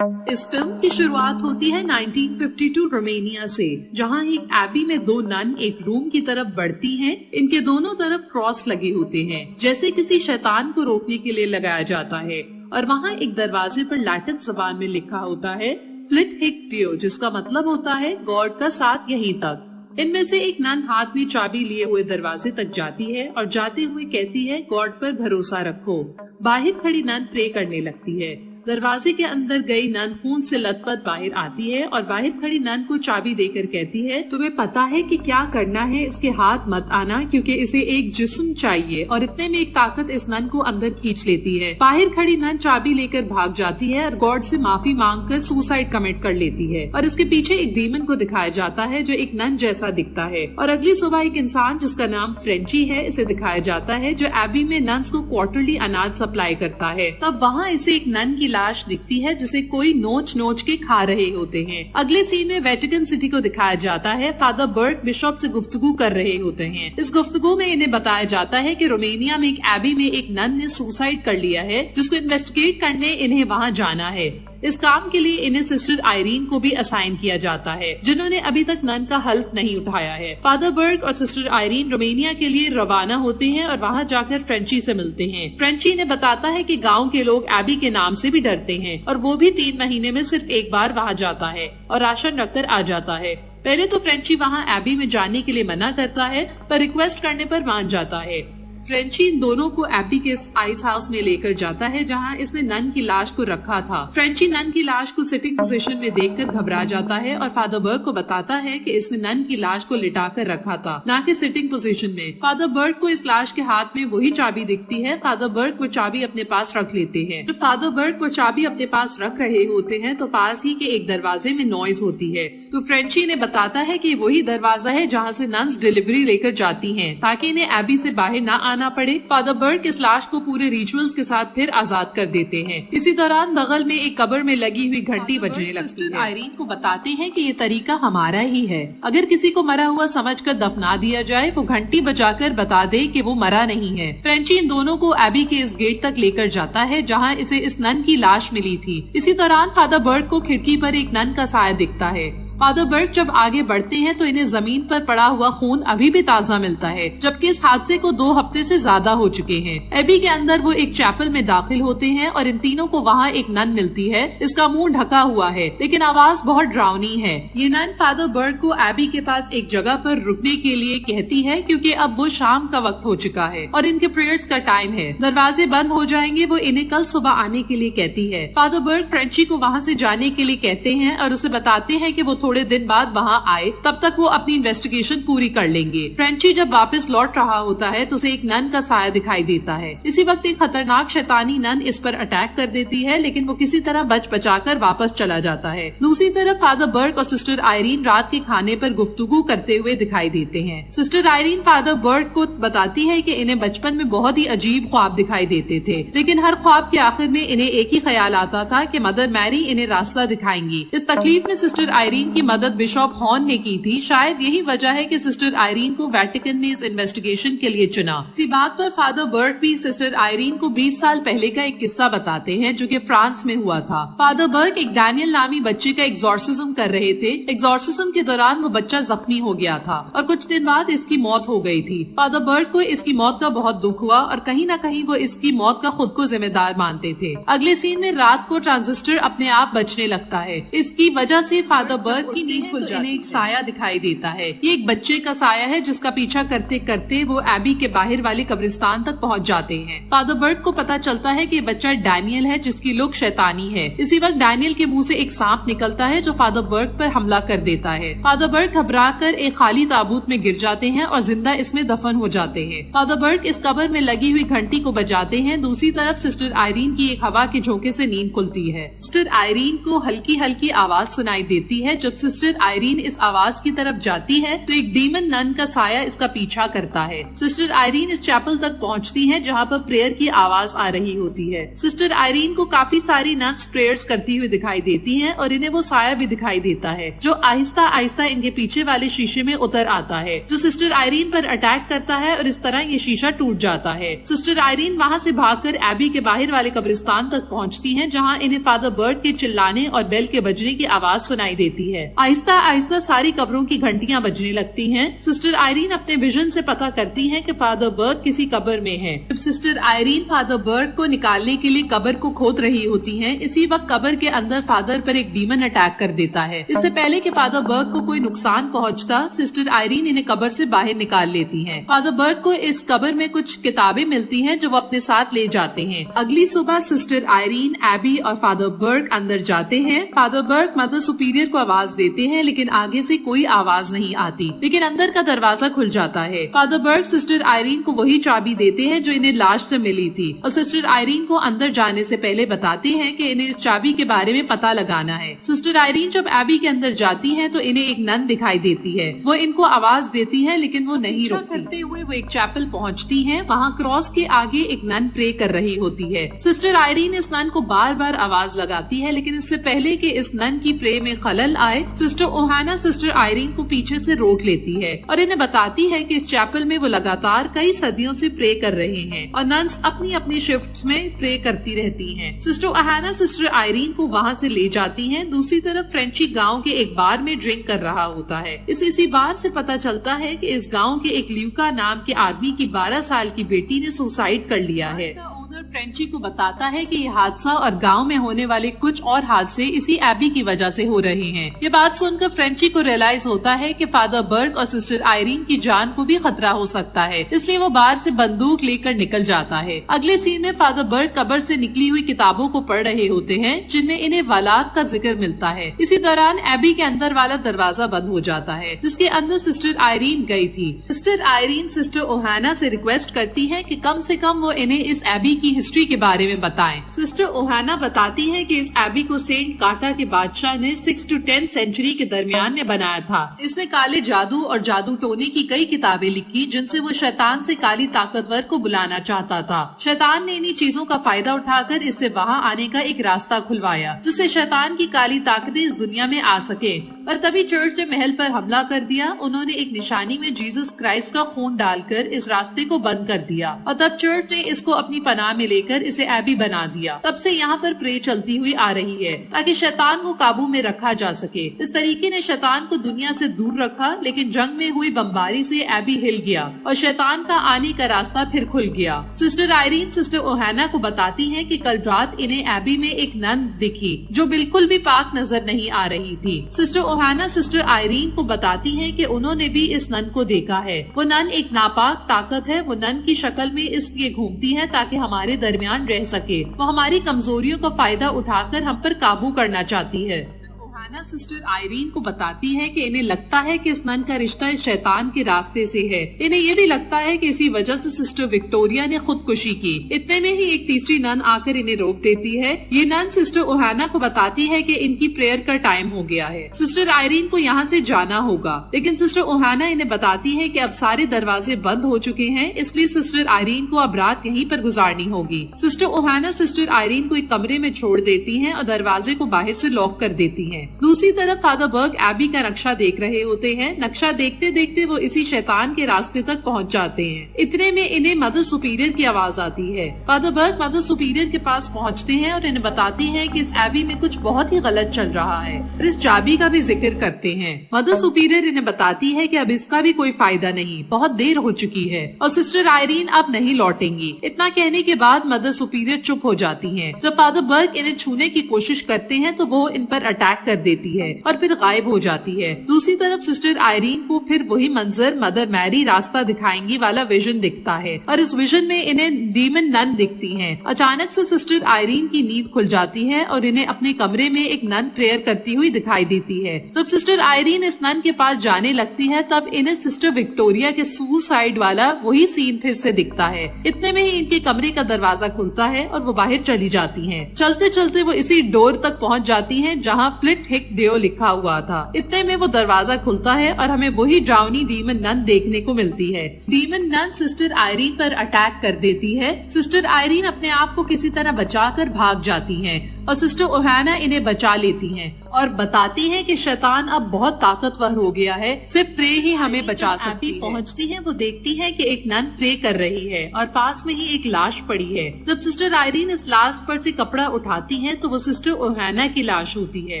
इस फिल्म की शुरुआत होती है 1952 रोमानिया से, जहां एक एबी में दो नन एक रूम की तरफ बढ़ती हैं। इनके दोनों तरफ क्रॉस लगे होते हैं, जैसे किसी शैतान को रोकने के लिए लगाया जाता है। और वहां एक दरवाजे पर लैटिन जबान में लिखा होता है फ्लिट हिक डियो, जिसका मतलब होता है गॉड का साथ यहीं तक। इनमें से एक नन हाथ में चाबी लिए हुए दरवाजे तक जाती है और जाते हुए कहती है गॉड पर भरोसा रखो। बाहर खड़ी नन प्रे करने लगती है। दरवाजे के अंदर गई नन खून से लथपथ बाहर आती है और बाहर खड़ी नन को चाबी देकर कहती है तुम्हें पता है कि क्या करना है, इसके हाथ मत आना क्योंकि इसे एक जिस्म चाहिए। और इतने में एक ताकत इस नन को अंदर खींच लेती है। बाहर खड़ी नन चाबी लेकर भाग जाती है और गॉड से माफी मांगकर सुसाइड कमिट कर लेती है। और इसके पीछे एक डीमन को दिखाया जाता है जो एक नन जैसा दिखता है। और अगली सुबह एक इंसान जिसका नाम फ्रेंची है, इसे दिखाया जाता है जो एबी में नन्स को क्वार्टरली अनाज सप्लाई करता है। तब वहाँ इसे एक नन की लाश दिखती है जिसे कोई नोच नोच के खा रहे होते हैं। अगले सीन में वेटिकन सिटी को दिखाया जाता है। फादर बर्क बिशप से गुफ्तगू कर रहे होते हैं। इस गुफ्तगू में इन्हें बताया जाता है कि रोमानिया में एक एबी में एक नन ने सुसाइड कर लिया है, जिसको इन्वेस्टिगेट करने इन्हें वहाँ जाना है। इस काम के लिए इन्हें सिस्टर आयरीन को भी असाइन किया जाता है, जिन्होंने अभी तक नन का हेल्प नहीं उठाया है। फादर बर्ग और सिस्टर आयरीन रोमानिया के लिए रवाना होते हैं और वहाँ जाकर फ्रेंची से मिलते हैं। फ्रेंची ने बताता है कि गांव के लोग एबी के नाम से भी डरते हैं और वो भी 3 महीने में सिर्फ एक बार वहाँ जाता है और राशन रखकर आ जाता है। पहले तो फ्रेंची वहाँ एबी में जाने के लिए मना करता है, पर रिक्वेस्ट करने पर मान जाता है। फ्रेंची इन दोनों को एबी के आइस हाउस में लेकर जाता है जहां इसने नन की लाश को रखा था। फ्रेंची नन की लाश को सिटिंग पोजीशन में देखकर घबरा जाता है और फादर बर्ग को बताता है कि इसने नन की लाश को लिटाकर रखा था, ना कि सिटिंग पोजीशन में। फादर बर्ग को इस लाश के हाथ में वही चाबी दिखती है। फादर बर्ग वो चाबी अपने पास रख लेते हैं। जब फादर बर्ग वो चाबी अपने पास रख रहे होते हैं तो पास ही के एक दरवाजे में नॉइज होती है। तो फ्रेंची ने बताता है कि वही दरवाजा है जहाँ से नन्स डिलीवरी लेकर जाती है, ताकि इन्हें एबी से बाहर न आना पड़े। फादर बर्ग इस लाश को पूरे रिचुअल्स के साथ फिर आजाद कर देते हैं। इसी दौरान बगल में एक कब्र में लगी हुई घंटी बजने लगती है। आयरीन को बताते हैं कि ये तरीका हमारा ही है, अगर किसी को मरा हुआ समझकर दफना दिया जाए वो घंटी बजाकर बता दे कि वो मरा नहीं है। फ्रेंची इन दोनों को एबी के इस गेट तक लेकर जाता है जहाँ इसे इस नन की लाश मिली थी। इसी दौरान फादर बर्ग को खिड़की पर एक नन का साया दिखता है। फादर बर्ग जब आगे बढ़ते हैं तो इन्हें जमीन पर पड़ा हुआ खून अभी भी ताजा मिलता है, जबकि इस हादसे को 2 हफ्ते से ज्यादा हो चुके हैं। एबी के अंदर वो एक चैपल में दाखिल होते हैं और इन तीनों को वहाँ एक नन मिलती है। इसका मुंह ढका हुआ है लेकिन आवाज बहुत डरावनी है। ये नन फादर बर्ग को एबी के पास एक जगह पर रुकने के लिए कहती है क्योंकि अब वो शाम का वक्त हो चुका है और इनके प्रेयर्स का टाइम है। दरवाजे बंद हो जाएंगे, वो इन्हें कल सुबह आने के लिए कहती है। फादर बर्ग फ्रेंची को वहाँ से जाने के लिए कहते हैं और उसे बताते हैं कि वो थोड़े दिन बाद वहाँ आए, तब तक वो अपनी इन्वेस्टिगेशन पूरी कर लेंगे। फ्रेंची जब वापस लौट रहा होता है तो उसे एक नन का साया दिखाई देता है। इसी वक्त एक खतरनाक शैतानी नन इस पर अटैक कर देती है, लेकिन वो किसी तरह बच बचाकर वापस चला जाता है। दूसरी तरफ फादर बर्ग और सिस्टर आयरीन रात के खाने पर गुफ्तगू करते हुए दिखाई देते हैं। सिस्टर आयरीन फादर बर्ग को बताती है कि इन्हें बचपन में बहुत ही अजीब ख्वाब दिखाई देते थे, लेकिन हर ख्वाब के आखिर में इन्हें एक ही ख्याल आता था कि मदर मैरी इन्हें रास्ता दिखाएंगी। इस तकलीफ में सिस्टर आयरीन की मदद बिशप हॉर्न ने की थी। शायद यही वजह है कि सिस्टर आयरीन को वेटिकन ने इस इन्वेस्टिगेशन के लिए चुना। इसी बात पर फादर बर्ग भी सिस्टर आयरीन को 20 साल पहले का एक किस्सा बताते हैं जो कि फ्रांस में हुआ था। फादर बर्ग एक डैनियल नामी बच्चे का एग्जॉर्सिज्म कर रहे थे। एग्जॉर्सिज्म के दौरान वो बच्चा जख्मी हो गया था और कुछ दिन बाद इसकी मौत हो गई थी। फादर बर्ग को इसकी मौत का बहुत दुख हुआ और कहीं न कहीं वो इसकी मौत का खुद को जिम्मेदार मानते थे। अगले सीन में रात को ट्रांजिस्टर अपने आप बचने लगता है। इसकी वजह से फादर बर्ग की नींद खुल जाती है। एक साया दिखाई देता है। ये एक बच्चे का साया है जिसका पीछा करते करते वो एबी के बाहर वाले कब्रिस्तान तक पहुंच जाते हैं। फादर बर्ग को पता चलता है कि बच्चा डैनियल है जिसकी लुक शैतानी है। इसी वक्त डैनियल के मुंह से एक सांप निकलता है जो फादर बर्ग पर हमला कर देता है। फादर बर्ग घबराकर एक खाली ताबूत में गिर जाते हैं और जिंदा इसमें दफन हो जाते हैं। फादर बर्ग इस कब्र में लगी हुई घंटी को बजाते हैं। दूसरी तरफ सिस्टर आयरीन की एक हवा के झोंके से नींद खुलती है। सिस्टर आयरीन को हल्की हल्की आवाज सुनाई देती है जो जब सिस्टर आयरीन इस आवाज की तरफ जाती है तो एक डीमन नन का साया इसका पीछा करता है। सिस्टर आयरीन इस चैपल तक पहुंचती है जहां पर प्रेयर की आवाज आ रही होती है। सिस्टर आयरीन को काफी सारी नन्स प्रेयर्स करती हुई दिखाई देती हैं और इन्हें वो साया भी दिखाई देता है जो आहिस्ता आहिस्ता इनके पीछे वाले शीशे में उतर आता है, जो सिस्टर आयरीन पर अटैक करता है और इस तरह ये शीशा टूट जाता है। सिस्टर आयरीन वहाँ से भागकर एबी के बाहर वाले कब्रिस्तान तक पहुँचती है जहाँ इन्हें फादर बर्ट के चिल्लाने और बेल के बजने की आवाज सुनाई देती है। आहिस्ता आहिस्ता सारी कब्रों की घंटियां बजने लगती हैं। सिस्टर आयरीन अपने विजन से पता करती है कि फादर बर्ट किसी कब्र में है। जब सिस्टर आयरीन फादर बर्ट को निकालने के लिए कब्र को खोद रही होती हैं, इसी वक्त कब्र के अंदर फादर पर एक डीमन अटैक कर देता है। इससे पहले कि फादर बर्ट को कोई नुकसान पहुंचता, सिस्टर आयरीन इन्हें कब्र से बाहर निकाल लेती हैं। फादर बर्ट को इस कब्र में कुछ किताबें मिलती हैं जो वो अपने साथ ले जाते हैं। अगली सुबह सिस्टर आयरीन, एबी और फादर बर्ट अंदर जाते हैं। फादर बर्ट मदर सुपीरियर को आवाज देते हैं लेकिन आगे से कोई आवाज नहीं आती, लेकिन अंदर का दरवाजा खुल जाता है। फादर बर्ट सिस्टर आयरीन को वही चाबी देते हैं जो इन्हें लास्ट से मिली थी और सिस्टर आयरीन को अंदर जाने से पहले बताते हैं कि इन्हें इस चाबी के बारे में पता लगाना है। सिस्टर आयरीन जब एबी के अंदर जाती हैं तो इन्हें एक नन दिखाई देती है। वो इनको आवाज देती है लेकिन वो नहीं रुकती। करते हुए वो एक चैपल पहुंचती हैं। वहाँ क्रॉस के आगे एक नन प्रे कर रही होती है। सिस्टर आयरीन इस नन को बार बार आवाज लगाती है लेकिन इससे पहले कि इस नन की प्रे में खलल आए, सिस्टर ओहाना सिस्टर आयरीन को पीछे से रोक लेती है और इन्हें बताती है कि इस चैपल में वो लगातार कई सदियों से प्रे कर रहे हैं और नन्स अपनी अपनी शिफ्ट्स में प्रे करती रहती हैं। सिस्टर ओहाना सिस्टर आयरीन को वहाँ से ले जाती हैं। दूसरी तरफ फ्रेंची गांव के एक बार में ड्रिंक कर रहा होता है। इसी बार से पता चलता है कि इस गांव के एक ल्यूका नाम के आदमी की 12 साल की बेटी ने सुसाइड कर लिया है। फ्रेंची को बताता है कि ये हादसा और गांव में होने वाले कुछ और हादसे इसी एबी की वजह से हो रहे हैं। ये बात सुनकर फ्रेंची को रियलाइज होता है कि फादर बर्ट और सिस्टर आयरीन की जान को भी खतरा हो सकता है, इसलिए वो बाहर से बंदूक लेकर निकल जाता है। अगले सीन में फादर बर्ट कब्र से निकली हुई किताबों को पढ़ रहे होते हैं जिनमें इन्हें वलाद का जिक्र मिलता है। इसी दौरान एबी के अंदर वाला दरवाजा बंद हो जाता है जिसके अंदर सिस्टर आयरीन गई थी। सिस्टर आयरीन सिस्टर ओहाना से रिक्वेस्ट करती है कि कम से कम वो इन्हें इस एबी की हिस्ट्री के बारे में बताएं। सिस्टर ओहाना बताती है कि इस एबी को सेंट काटा के बादशाह ने 6 to 10 सेंचुरी के दरमियान में बनाया था। इसने काले जादू और जादू टोने की कई किताबें लिखी जिनसे वो शैतान से काली ताकतवर को बुलाना चाहता था। शैतान ने इन्हीं चीजों का फायदा उठाकर इससे वहाँ आने का एक रास्ता खुलवाया जिससे शैतान की काली ताकतें इस दुनिया में आ सके। पर तभी चर्च ने महल पर हमला कर दिया। उन्होंने एक निशानी में जीसस क्राइस्ट का खून डालकर इस रास्ते को बंद कर दिया और तब चर्च ने इसको अपनी पनाह में लेकर इसे एबी बना दिया। तब से यहाँ पर प्रे चलती हुई आ रही है ताकि शैतान को काबू में रखा जा सके। इस तरीके ने शैतान को दुनिया से दूर रखा, लेकिन जंग में हुई बमबारी से एबी हिल गया और शैतान का आने का रास्ता फिर खुल गया। सिस्टर आयरीन सिस्टर ओहाना को बताती है कि कल रात इन्हें एबी में एक नन दिखी जो बिल्कुल भी पाक नजर नहीं आ रही थी। सिस्टर ओहाना सिस्टर आयरीन को बताती है कि उन्होंने भी इस नन को देखा है। वो नन एक नापाक ताकत है। वो नन की शक्ल में इसलिए घूमती है ताकि हमारे दरमियान रह सके। वो हमारी कमजोरियों का फायदा उठाकर हम पर काबू करना चाहती है। ओहाना सिस्टर आयरीन को बताती है कि इन्हें लगता है कि इस नन का रिश्ता इस शैतान के रास्ते से है। इन्हें ये भी लगता है कि इसी वजह से सिस्टर विक्टोरिया ने खुदकुशी की। इतने में ही एक तीसरी नन आकर इन्हें रोक देती है। ये नन सिस्टर ओहाना को बताती है कि इनकी प्रेयर का टाइम हो गया है। सिस्टर आयरीन को यहाँ से जाना होगा, लेकिन सिस्टर ओहाना इन्हें बताती है कि अब सारे दरवाजे बंद हो चुके हैं, इसलिए सिस्टर आयरीन को अब रात यहीं पर गुजारनी होगी। सिस्टर ओहाना सिस्टर आयरीन को एक कमरे में छोड़ देती है और दरवाजे को बाहर से लॉक कर देती है। दूसरी तरफ फादर बर्ग एबी का नक्शा देख रहे होते हैं। नक्शा देखते देखते वो इसी शैतान के रास्ते तक पहुंच जाते हैं। इतने में इन्हें मदर सुपीरियर की आवाज आती है। फादर बर्ग मदर सुपीरियर के पास पहुंचते हैं और इन्हें बताती है कि इस एबी में कुछ बहुत ही गलत चल रहा है और इस चाबी का भी जिक्र करते हैं। मदर सुपीरियर इन्हें बताती है कि अब इसका भी कोई फायदा नहीं, बहुत देर हो चुकी है और सिस्टर आयरीन अब नहीं लौटेंगी। इतना कहने के बाद मदर सुपीरियर चुप हो जाती है। जब फादर बर्ग इन्हें छूने की कोशिश करते हैं तो वो इन पर अटैक कर देती है और फिर गायब हो जाती है। दूसरी तरफ सिस्टर आयरीन को फिर वही मंजर मदर मैरी रास्ता दिखाएंगी वाला विजन दिखता है और इस विजन में इन्हें डीमन नन दिखती हैं। अचानक से सिस्टर आयरीन की नींद खुल जाती है और इन्हें अपने कमरे में एक नन प्रेयर करती हुई दिखाई देती है। जब सिस्टर आयरीन इस नन के पास जाने लगती है तब इन्हें सिस्टर विक्टोरिया के सुसाइड वाला वही सीन फिर से दिखता है। इतने में ही इनके कमरे का दरवाजा खुलता है और वो बाहर चली जाती हैं। चलते चलते वो इसी डोर तक पहुंच जाती हैं जहां फ्लिट फ्लिट हिक डेओ लिखा हुआ था। इतने में वो दरवाजा खुलता है और हमें वही ड्राउनी डीमन नन देखने को मिलती है। डीमन नन सिस्टर आयरीन पर अटैक कर देती है। सिस्टर आयरीन अपने आप को किसी तरह बचाकर भाग जाती हैं और सिस्टर ओहाना इन्हें बचा लेती हैं और बताती हैं कि शैतान अब बहुत ताकतवर हो गया है, सिर्फ प्रे ही हमें बचा सकती है। पहुंचती है, वो देखती है कि एक नन प्रे कर रही है और पास में ही एक लाश पड़ी है। जब सिस्टर आयरीन इस लाश पर से कपड़ा उठाती है तो वो सिस्टर ओहाना की लाश होती है।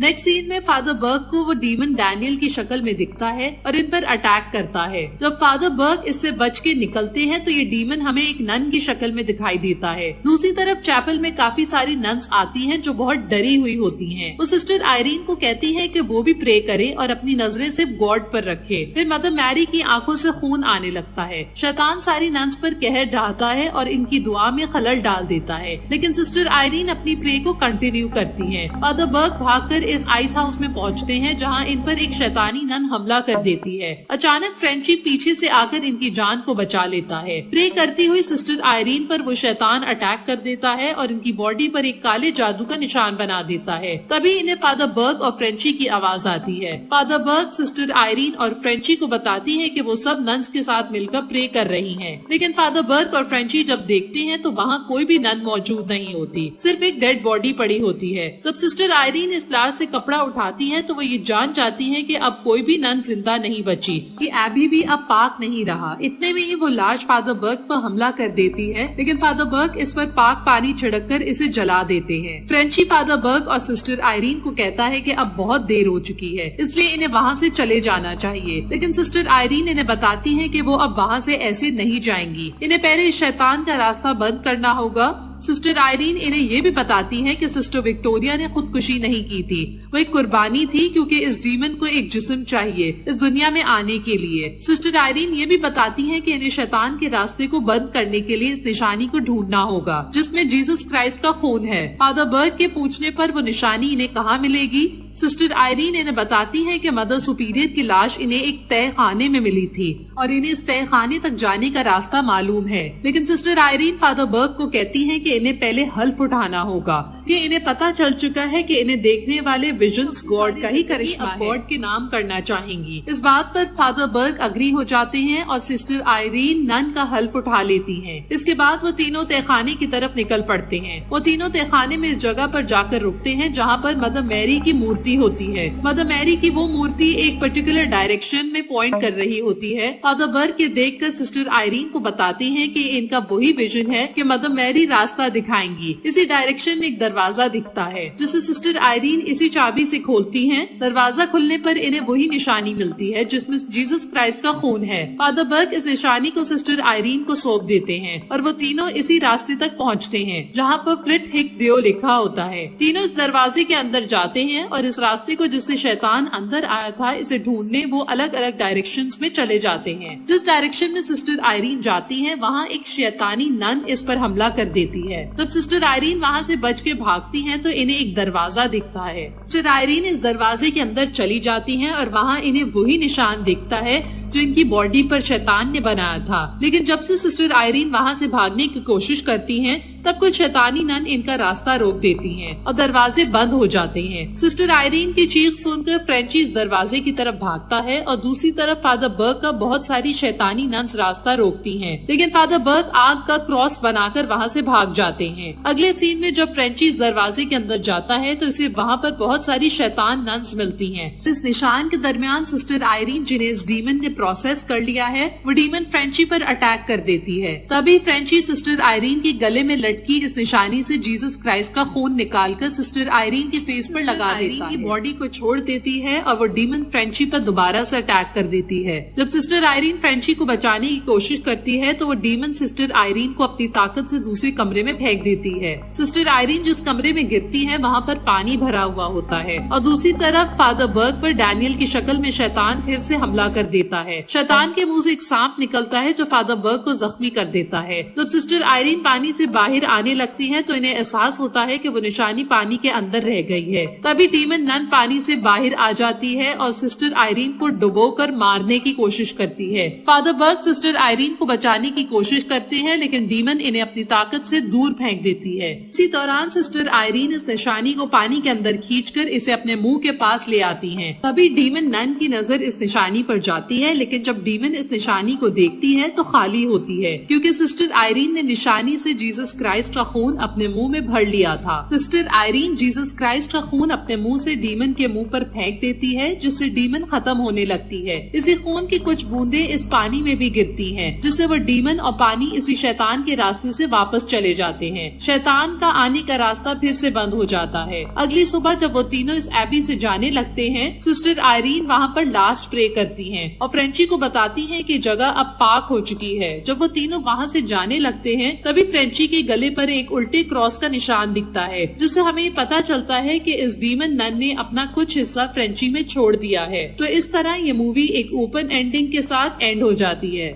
नेक्स्ट सीन में फादर बर्ग को वो डीमन डैनियल की शक्ल में दिखता है और इन पर अटैक करता है। जब फादर बर्ग इससे बच के निकलते हैं तो ये डीमन हमें एक नन की शक्ल में दिखाई देता है। दूसरी तरफ चैपल में काफी सारी नन्स आती हैं जो बहुत डरी हुई होती हैं। वो सिस्टर आयरीन को कहती है कि वो भी प्रे करे और अपनी नजरें सिर्फ गॉड पर रखे। फिर मदर मैरी की आंखों से खून आने लगता है। शैतान सारी नन्स पर कहर ढाता है और इनकी दुआ में खलल डाल देता है, लेकिन सिस्टर आयरीन अपनी प्रे को कंटिन्यू करती हैं। फादर बर्ग भागकर इस आइस हाउस में पहुंचते हैं जहां इन पर एक शैतानी नन हमला कर देती है। अचानक फ्रेंची पीछे से आकर इनकी जान को बचा लेता है। प्रे करती हुई सिस्टर आयरीन पर वो शैतान अटैक कर देता है और इनकी बॉडी पर एक काले जादू का निशान बना देता है। तभी इन्हें फादर बर्ग और फ्रेंची की आवाज आती है। फादर बर्ग सिस्टर आयरीन और फ्रेंची को बताती है कि वो सब नन्स के साथ मिलकर प्रे कर रही हैं। लेकिन फादर बर्ग और फ्रेंची जब देखते हैं तो वहाँ कोई भी नन मौजूद नहीं होती, सिर्फ एक डेड बॉडी पड़ी होती है। जब सिस्टर आयरीन इस लाश से कपड़ा उठाती है तो वो ये जान जाती है कि अब कोई भी नन जिंदा नहीं बची, कि एबी भी अब पाक नहीं रहा। इतने में ही वो लाश फादर बर्ग पर हमला कर देती है, लेकिन फादर बर्ग इस पर पाक पानी छिड़ककर इसे जला देते हैं। फ्रेंची फादर बर्ग और सिस्टर आयरीन को कहता है कि अब बहुत देर हो चुकी है, इसलिए इन्हें वहाँ से चले जाना चाहिए। लेकिन सिस्टर आयरीन इन्हें बताती है कि वो अब वहाँ से ऐसे नहीं जाएंगी, इन्हें पहले इस शैतान का रास्ता बंद करना होगा। सिस्टर आयरीन इन्हें ये भी बताती है कि सिस्टर विक्टोरिया ने खुदकुशी नहीं की थी, वो एक कुर्बानी थी, क्योंकि इस डीमन को एक जिस्म चाहिए इस दुनिया में आने के लिए। सिस्टर आयरीन ये भी बताती है कि इन्हें शैतान के रास्ते को बंद करने के लिए इस निशानी को ढूंढना होगा जिसमें जीसस क्राइस्ट का खून है। फादर बर्ग के पूछने पर वो निशानी इन्हें कहाँ मिलेगी? सिस्टर आयरीन इन्हें बताती है कि मदर सुपीरियर की लाश इन्हें एक तय खाने में मिली थी और इन्हें इस तय खाने तक जाने का रास्ता मालूम है। लेकिन सिस्टर आयरीन फादर बर्ग को कहती है कि इन्हें पहले हल्फ उठाना होगा, कि इन्हें पता चल चुका है कि इन्हें देखने वाले विजन्स गॉड का ही करिश्मा है, गॉड के नाम करना चाहेंगी। इस बात पर फादर बर्ग अग्री हो जाते हैं और सिस्टर आयरीन नन का हल्फ उठा लेती हैं। इसके बाद वो तीनों तहखाने की तरफ निकल पड़ते हैं। वो तीनों तहखाने में इस जगह पर जाकर रुकते हैं जहाँ पर मदर मैरी की मूर्ति होती है। मदर मैरी की वो मूर्ति एक पर्टिकुलर डायरेक्शन में पॉइंट कर रही होती है। फादर बर्ग के देखकर सिस्टर आयरीन को बताते हैं कि इनका वही विजन है कि मदर मैरी रास्ता दिखाएंगी। इसी डायरेक्शन में एक दरवाजा दिखता है जिसे सिस्टर आयरीन इसी चाबी से खोलती हैं। दरवाजा खुलने पर इन्हें वही निशानी मिलती है जिसमें जीसस क्राइस्ट का खून है। फादर बर्ग इस निशानी को सिस्टर आयरीन को सौंप देते हैं और वो तीनों इसी रास्ते तक पहुँचते हैं जहाँ पर फ्लिट हिक डेओ लिखा होता है। तीनों इस दरवाजे के अंदर जाते हैं और इस रास्ते को जिससे शैतान अंदर आया था इसे ढूंढने वो अलग अलग डायरेक्शंस में चले जाते हैं। जिस डायरेक्शन में सिस्टर आयरीन जाती है वहाँ एक शैतानी नन इस पर हमला कर देती है। जब सिस्टर आयरीन वहाँ से बच के भागती हैं तो इन्हें एक दरवाजा दिखता है। सिस्टर आयरीन इस दरवाजे के अंदर चली जाती हैं और वहाँ इन्हें वही निशान दिखता है जो इनकी बॉडी पर शैतान ने बनाया था। लेकिन जब से सिस्टर आयरीन वहाँ से भागने की कोशिश करती हैं तब कुछ शैतानी नन इनका रास्ता रोक देती हैं और दरवाजे बंद हो जाते हैं। सिस्टर आयरीन की चीख सुनकर फ्रेंची इस दरवाजे की तरफ भागता है और दूसरी तरफ फादर बर्ग का बहुत सारी शैतानी नन्स रास्ता रोकती हैं। लेकिन फादर बर्ग आग का क्रॉस बनाकर वहाँ से भाग जाते हैं। अगले सीन में जब फ्रेंची इस दरवाजे के अंदर जाता है तो इसे वहाँ पर बहुत सारी शैतान नन्स मिलती हैं। इस निशान के दरमियान सिस्टर आयरीन जिन्हें इस डीमन ने प्रोसेस कर लिया है वो डीमन फ्रेंची पर अटैक कर देती है। तभी फ्रेंची सिस्टर आयरीन के गले में लटकी इस निशानी से जीसस क्राइस्ट का खून निकालकर सिस्टर आयरीन के फेस पर लगा देती है। बॉडी को छोड़ देती है और वो डीमन फ्रेंची पर दोबारा से अटैक कर देती है। जब सिस्टर आयरीन फ्रेंची को बचाने की कोशिश करती है तो वो डीमन सिस्टर आयरीन को अपनी ताकत से दूसरे कमरे में फेंक देती है। सिस्टर आयरीन जिस कमरे में गिरती है वहाँ पर पानी भरा हुआ होता है और दूसरी तरफ फादर बर्ग पर डैनियल की शक्ल में शैतान फिर से हमला कर देता है। शैतान के मुंह से एक सांप निकलता है जो फादर बर्ग को जख्मी कर देता है। जब सिस्टर आयरीन पानी से बाहर आने लगती है तो इन्हें एहसास होता है कि वो निशानी पानी के अंदर रह गई है। तभी डीमन नन पानी से बाहर आ जाती है और सिस्टर आयरीन को डुबोकर मारने की कोशिश करती है। फादर बर्ग सिस्टर आयरीन को बचाने की कोशिश करते हैं लेकिन डीमन इन्हें अपनी ताकत से दूर फेंक देती है। इसी दौरान सिस्टर आयरीन इस निशानी को पानी के अंदर खींचकर इसे अपने मुंह के पास ले आती हैं। तभी डीमन नन की नजर इस निशानी पर जाती है लेकिन जब डीमन इस निशानी को देखती है तो खाली होती है क्योंकि सिस्टर आयरीन ने निशानी से जीसस क्राइस्ट का खून अपने मुंह में भर लिया था। सिस्टर आयरीन जीसस क्राइस्ट का खून अपने मुंह से डीमन के मुंह पर फेंक देती है जिससे डीमन खत्म होने लगती है। इसी खून की कुछ बूंदें इस पानी में भी गिरती हैं जिससे वो डीमन और पानी इसी शैतान के रास्ते से वापस चले जाते हैं। शैतान का आने का रास्ता फिर से बंद हो जाता है। अगली सुबह जब वो तीनों इस एबी से जाने लगते हैं सिस्टर आयरीन वहाँ पर लास्ट प्रे करती हैं और फ्रेंची को बताती हैं कि जगह अब पाक हो चुकी है। जब वो तीनों वहाँ से जाने लगते हैं तभी फ्रेंची के गले पर एक उल्टे क्रॉस का निशान दिखता है जिससे हमें पता चलता है कि इस डीमन नन ने अपना कुछ हिस्सा फ्रेंची में छोड़ दिया है। तो इस तरह ये मूवी एक ओपन एंडिंग के साथ एंड हो जाती है।